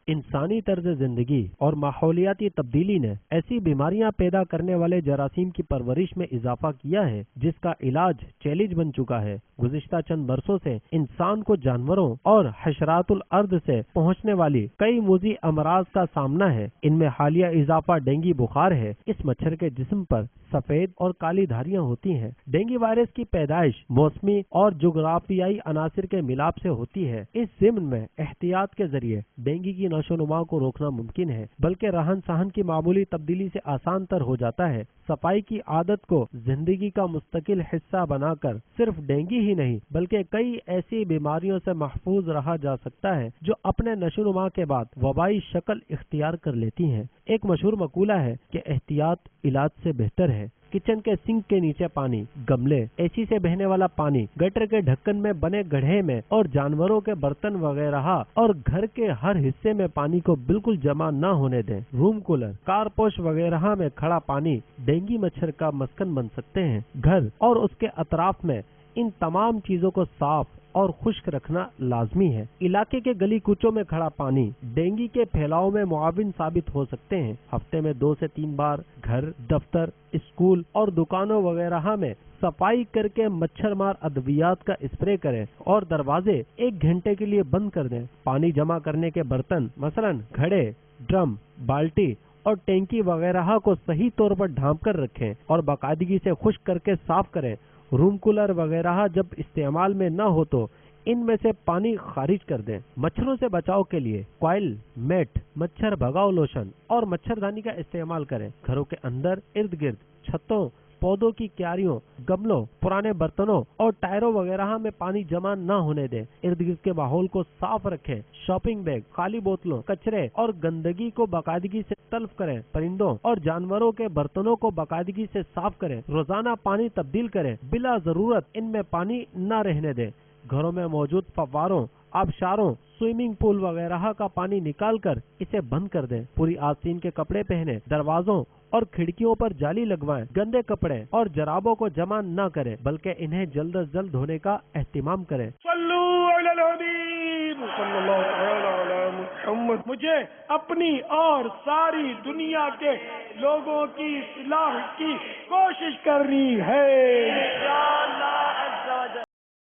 इंसानी तर्ज जिंदगी और माहौलियाती तब्दीली ने ऐसी बीमारियां पैदा करने वाले जरासीम की परवरिश में इजाफा किया है जिसका इलाज चैलेंज बन चुका है। गुज़िश्ता चंद बरसों से इंसान को जानवरों और हशरातुल अर्द से पहुंचने वाली कई मुज़ी अमराज का सामना है। इनमें हालिया इजाफा डेंगू बुखार है। इस मच्छर के जिस्म पर सफेद और काली धारियां होती हैं। डेंगू वायरस की पैदाइश मौसमी और जुगराफियाई अनासिर के मिलाप से होती है। इस ज़िम्न में एहतियात के जरिए डेंगू की नशोनुमा को रोकना मुमकिन है, बल्कि रहन सहन की मामूली तब्दीली से आसान तर हो जाता है। सफाई की आदत को जिंदगी का मुस्तकिल हिस्सा बनाकर सिर्फ डेंगू ही नहीं बल्कि कई ऐसी बीमारियों से महफूज रहा जा सकता है जो अपने नशोनुमा के बाद वबाई शक्ल इख्तियार कर लेती हैं। एक मशहूर मकूला है कि एहतियात इलाज से बेहतर है। किचन के सिंक के नीचे पानी, गमले, एसी से बहने वाला पानी, गटर के ढक्कन में बने गड्ढे में और जानवरों के बर्तन वगैरह और घर के हर हिस्से में पानी को बिल्कुल जमा न होने दें। रूम कूलर, कारपोश वगैरह में खड़ा पानी डेंगू मच्छर का मस्कन बन सकते हैं। घर और उसके अतराफ में इन तमाम चीजों को साफ और खुश्क रखना लाजमी है। इलाके के गली कूचों में खड़ा पानी डेंगू के फैलाव में मुआविन साबित हो सकते हैं। हफ्ते में 2 से 3 बार घर, दफ्तर, स्कूल और दुकानों वगैरह में सफाई करके मच्छर मार अद्वियात का स्प्रे करें और दरवाजे 1 घंटे के लिए बंद कर दें। पानी जमा करने के बर्तन मसलन घड़े, ड्रम, बाल्टी और टैंकी वगैरह को सही तौर पर ढांप कर रखें और बाकायदगी से खुश्क करके साफ करें। रूम कूलर वगैरह जब इस्तेमाल में न हो तो इनमें से पानी खारिज कर दें। मच्छरों से बचाव के लिए कॉइल, मेट, मच्छर भगाओ लोशन और मच्छरदानी का इस्तेमाल करें। घरों के अंदर, इर्द गिर्द, छतों, पौधों की क्यारियों, गमलों, पुराने बर्तनों और टायरों वगैरह में पानी जमा न होने दें। इर्द गिर्द के माहौल को साफ रखें। शॉपिंग बैग, खाली बोतलों, कचरे और गंदगी को बाकायदगी से तल्फ करें। परिंदों और जानवरों के बर्तनों को बाकायदगी से साफ करें। रोजाना पानी तब्दील करें। बिला जरूरत इनमें पानी न रहने दें। घरों में मौजूद फव्वारों, आबशारों, स्विमिंग पूल वगैरह का पानी निकाल कर इसे बंद कर दें। पूरी आस्तीन के कपड़े पहने। दरवाजों और खिड़कियों पर जाली लगवाएं। गंदे कपड़े और जराबों को जमा न करें बल्कि इन्हें जल्द अज जल्द धोने का एहतिमाम करें। मुझे अपनी और सारी दुनिया के लोगों की इस्लाह की कोशिश करनी है।